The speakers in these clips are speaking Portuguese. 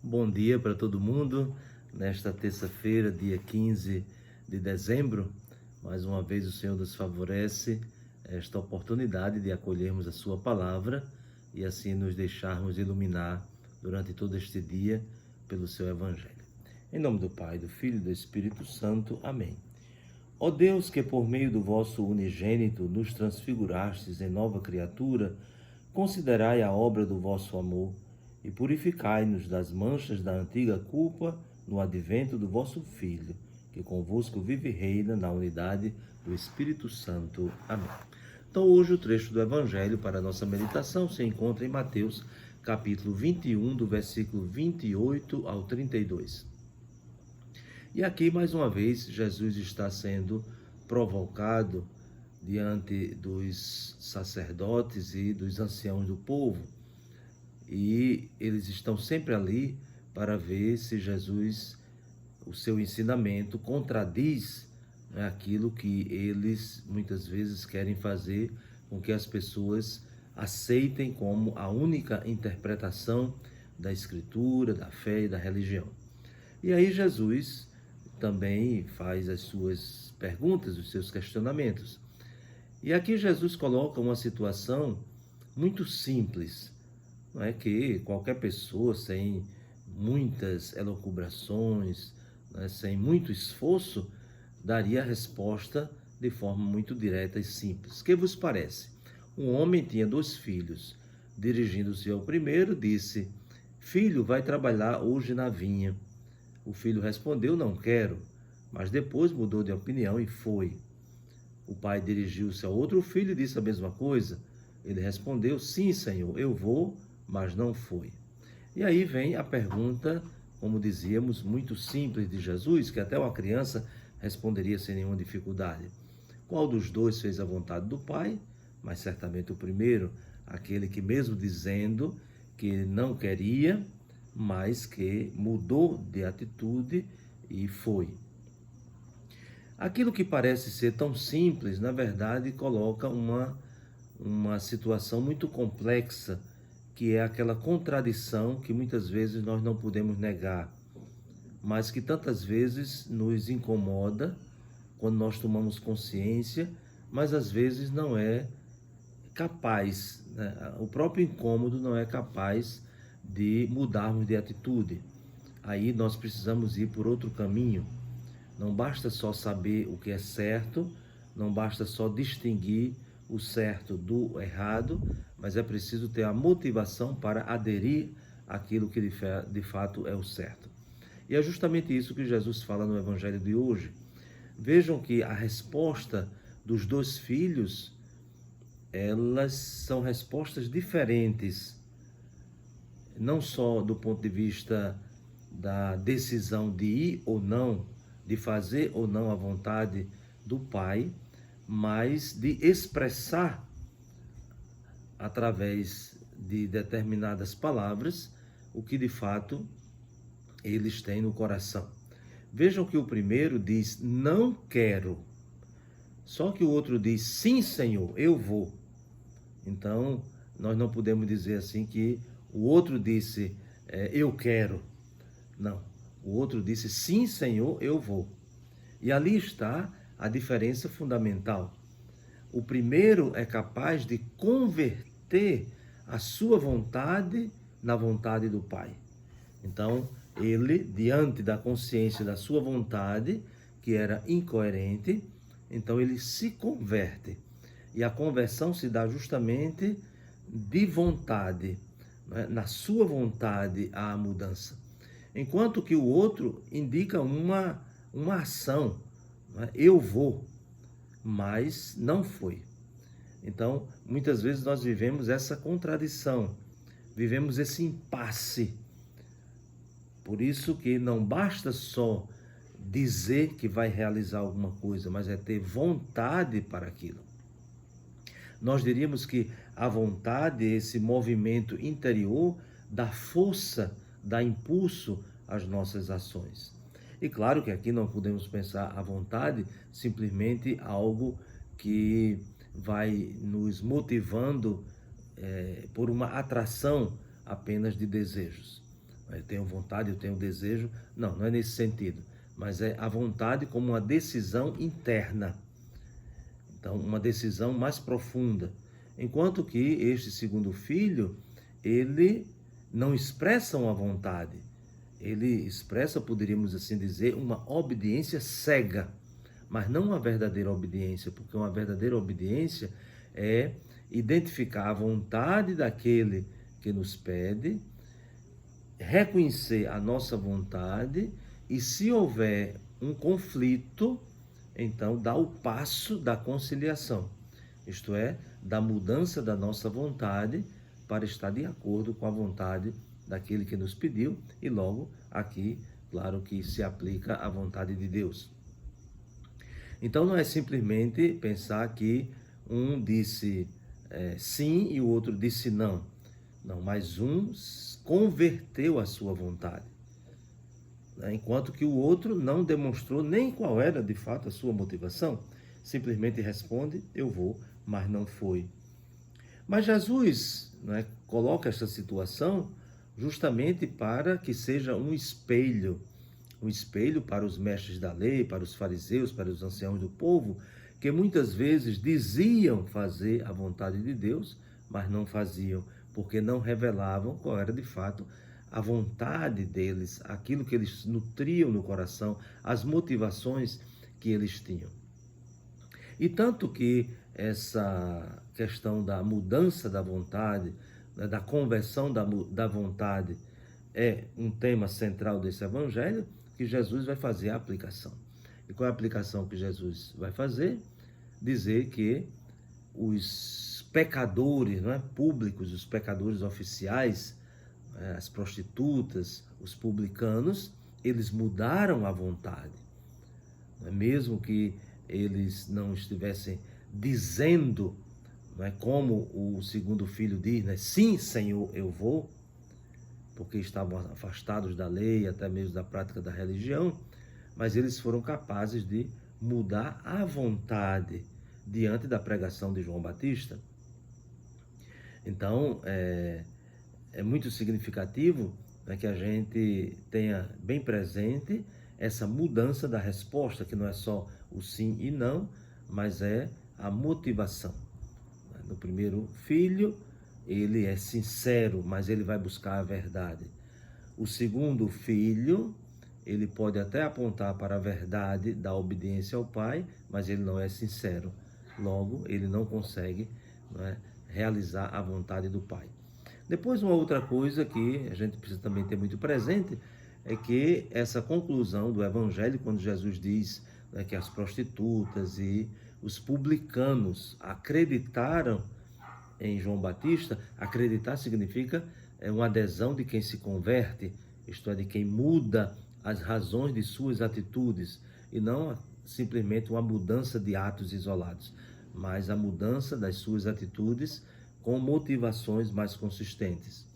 Bom dia para todo mundo. Nesta terça-feira, dia 15 de dezembro, mais uma vez o Senhor nos favorece esta oportunidade de acolhermos a sua palavra e assim nos deixarmos iluminar durante todo este dia pelo seu evangelho. Em nome do Pai, do Filho e do Espírito Santo. Amém. Ó Deus, que por meio do vosso unigênito nos transfigurastes em nova criatura, considerai a obra do vosso amor e purificai-nos das manchas da antiga culpa no advento do vosso Filho, que convosco vive e reina na unidade do Espírito Santo. Amém. Então hoje o trecho do Evangelho para a nossa meditação se encontra em Mateus, capítulo 21, do versículo 28 ao 32. E aqui, mais uma vez, Jesus está sendo provocado diante dos sacerdotes e dos anciãos do povo. E eles estão sempre ali para ver se Jesus, o seu ensinamento, contradiz, né, aquilo que eles muitas vezes querem fazer com que as pessoas aceitem como a única interpretação da Escritura, da fé e da religião. E aí Jesus também faz as suas perguntas, os seus questionamentos. E aqui Jesus coloca uma situação muito simples, não é, que qualquer pessoa sem muitas elucubrações, né, sem muito esforço, daria a resposta de forma muito direta e simples. Que vos parece? Um homem tinha 2 filhos. Dirigindo-se ao primeiro, disse: Filho, vai trabalhar hoje na vinha. O filho respondeu: Não quero. Mas depois mudou de opinião e foi. O pai dirigiu-se ao outro filho e disse a mesma coisa. Ele respondeu: Sim, Senhor, eu vou, mas não foi. E aí vem a pergunta, como dizíamos, muito simples de Jesus, que até uma criança responderia sem nenhuma dificuldade. Qual dos 2 fez a vontade do Pai? Mas certamente o primeiro, aquele que mesmo dizendo que não queria, mas que mudou de atitude e foi. Aquilo que parece ser tão simples, na verdade, coloca uma situação muito complexa, que é aquela contradição que muitas vezes nós não podemos negar, mas que tantas vezes nos incomoda quando nós tomamos consciência, mas às vezes não é capaz, né? O próprio incômodo não é capaz de mudarmos de atitude. Aí nós precisamos ir por outro caminho. Não basta só saber o que é certo, não basta só distinguir o certo do errado, mas é preciso ter a motivação para aderir àquilo que de fato é o certo. E é justamente isso que Jesus fala no Evangelho de hoje. Vejam que a resposta dos 2 filhos, elas são respostas diferentes, não só do ponto de vista da decisão de ir ou não, de fazer ou não a vontade do Pai, mas de expressar através de determinadas palavras o que de fato eles têm no coração. Vejam que o primeiro diz: não quero. Só que o outro diz: sim, Senhor, eu vou. Então, nós não podemos dizer assim que o outro disse: eu quero. Não. O outro disse: sim, Senhor, eu vou. E ali está a diferença fundamental. O primeiro é capaz de converter a sua vontade na vontade do Pai. Então, ele, diante da consciência da sua vontade, que era incoerente, então ele se converte. E a conversão se dá justamente de vontade, né? Na sua vontade há a mudança. Enquanto que o outro indica uma ação, né? Eu vou, mas não foi. Então, muitas vezes nós vivemos essa contradição, vivemos esse impasse. Por isso que não basta só dizer que vai realizar alguma coisa, mas é ter vontade para aquilo. Nós diríamos que a vontade, esse movimento interior, dá força, dá impulso às nossas ações. E claro que aqui não podemos pensar a vontade simplesmente algo que vai nos motivando por uma atração apenas de desejos. Eu tenho vontade, eu tenho desejo. Não, não é nesse sentido. Mas é a vontade como uma decisão interna. Então, uma decisão mais profunda. Enquanto que este segundo filho, ele não expressa uma vontade. Ele expressa, poderíamos assim dizer, uma obediência cega. Mas não uma verdadeira obediência, porque uma verdadeira obediência é identificar a vontade daquele que nos pede, reconhecer a nossa vontade e, se houver um conflito, então dar o passo da conciliação, isto é, da mudança da nossa vontade para estar de acordo com a vontade daquele que nos pediu e logo aqui, claro que se aplica à vontade de Deus. Então não é simplesmente pensar que um disse sim e o outro disse não. Não, mas um converteu a sua vontade, né? Enquanto que o outro não demonstrou nem qual era de fato a sua motivação. Simplesmente responde, eu vou, mas não foi. Mas Jesus, né, coloca esta situação justamente para que seja um espelho para os mestres da lei, para os fariseus, para os anciãos do povo, que muitas vezes diziam fazer a vontade de Deus, mas não faziam, porque não revelavam qual era de fato a vontade deles, aquilo que eles nutriam no coração, as motivações que eles tinham. E tanto que essa questão da mudança da vontade, né, da conversão da vontade, é um tema central desse evangelho, que Jesus vai fazer a aplicação. E qual é a aplicação que Jesus vai fazer? Dizer que os pecadores, não é, públicos, os pecadores oficiais, as prostitutas, os publicanos, eles mudaram a vontade. Mesmo que eles não estivessem dizendo, não é, como o segundo filho diz, né, sim, Senhor, eu vou, porque estavam afastados da lei, até mesmo da prática da religião, mas eles foram capazes de mudar a vontade diante da pregação de João Batista. Então, é muito significativo, né, que a gente tenha bem presente essa mudança da resposta, que não é só o sim e não, mas é a motivação. No primeiro filho, ele é sincero, mas ele vai buscar a verdade. O segundo filho, ele pode até apontar para a verdade da obediência ao pai, mas ele não é sincero. Logo, ele não consegue, não é, realizar a vontade do pai. Depois, uma outra coisa que a gente precisa também ter muito presente é que essa conclusão do evangelho, quando Jesus diz, né, que as prostitutas e os publicanos acreditaram em João Batista, acreditar significa uma adesão de quem se converte, isto é, de quem muda as razões de suas atitudes, e não simplesmente uma mudança de atos isolados, mas a mudança das suas atitudes com motivações mais consistentes.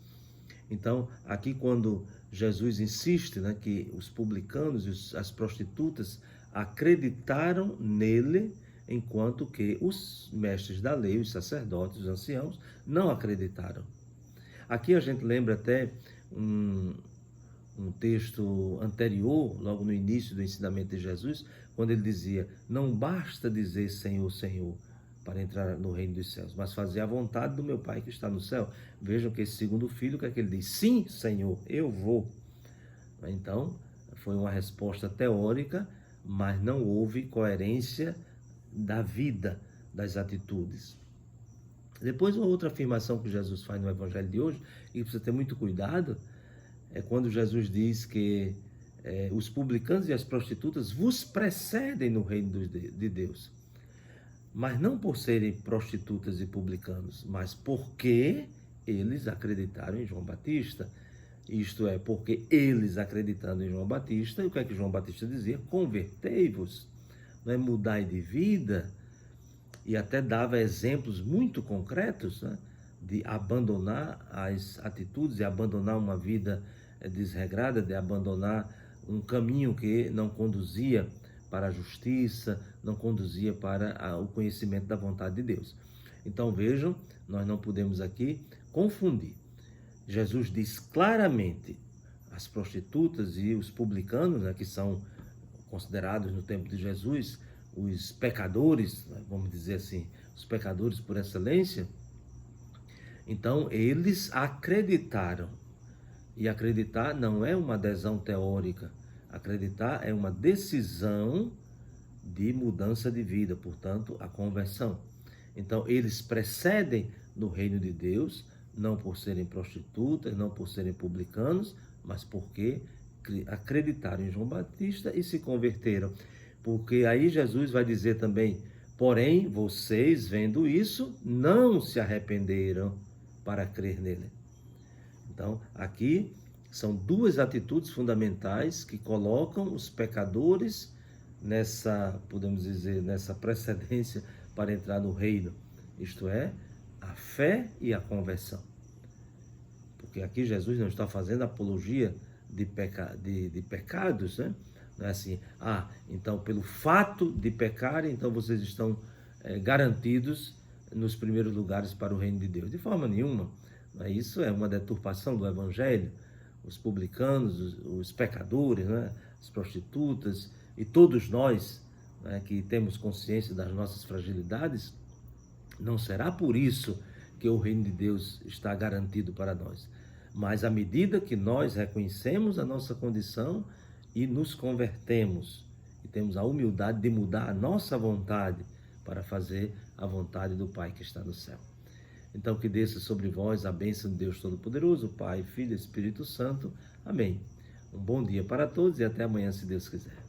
Então, aqui quando Jesus insiste, né, que os publicanos e as prostitutas acreditaram nele, enquanto que os mestres da lei, os sacerdotes, os anciãos, não acreditaram. Aqui a gente lembra até um texto anterior, logo no início do ensinamento de Jesus, quando ele dizia, não basta dizer Senhor, Senhor, para entrar no reino dos céus, mas fazer a vontade do meu Pai que está no céu. Vejam que esse segundo filho, o que é que ele diz? Sim, Senhor, eu vou. Então, foi uma resposta teórica, mas não houve coerência da vida, das atitudes. Depois, uma outra afirmação que Jesus faz no Evangelho de hoje, e que precisa ter muito cuidado, é quando Jesus diz que os publicanos e as prostitutas vos precedem no reino de Deus. Mas não por serem prostitutas e publicanos, mas porque eles acreditaram em João Batista. Isto é, porque eles acreditando em João Batista, e o que é que João Batista dizia? Convertei-vos, não é, mudai de vida, e até dava exemplos muito concretos, né, de abandonar as atitudes, de abandonar uma vida desregrada, de abandonar um caminho que não conduzia para a justiça, não conduzia para o conhecimento da vontade de Deus. Então vejam, nós não podemos aqui confundir. Jesus diz claramente, as prostitutas e os publicanos, né, que são considerados no tempo de Jesus os pecadores, né, vamos dizer assim, os pecadores por excelência. Então, eles acreditaram. E acreditar não é uma adesão teórica. Acreditar é uma decisão de mudança de vida, portanto, a conversão. Então, eles precedem no reino de Deus, não por serem prostitutas, não por serem publicanos, mas porque acreditaram em João Batista e se converteram. Porque aí Jesus vai dizer também, porém, vocês, vendo isso, não se arrependeram para crer nele. Então, aqui são duas atitudes fundamentais que colocam os pecadores nessa, podemos dizer, nessa precedência para entrar no reino. Isto é, a fé e a conversão. Porque aqui Jesus não está fazendo apologia de pecados, né? Não é assim, então pelo fato de pecarem, então vocês estão garantidos nos primeiros lugares para o reino de Deus. De forma nenhuma. Isso é uma deturpação do Evangelho. Os publicanos, os pecadores, né? As prostitutas e todos nós, né, que temos consciência das nossas fragilidades, não será por isso que o reino de Deus está garantido para nós. Mas à medida que nós reconhecemos a nossa condição e nos convertemos, e temos a humildade de mudar a nossa vontade para fazer a vontade do Pai que está no céu. Então, que desça sobre vós a bênção de Deus Todo-Poderoso, Pai, Filho e Espírito Santo. Amém. Um bom dia para todos e até amanhã, se Deus quiser.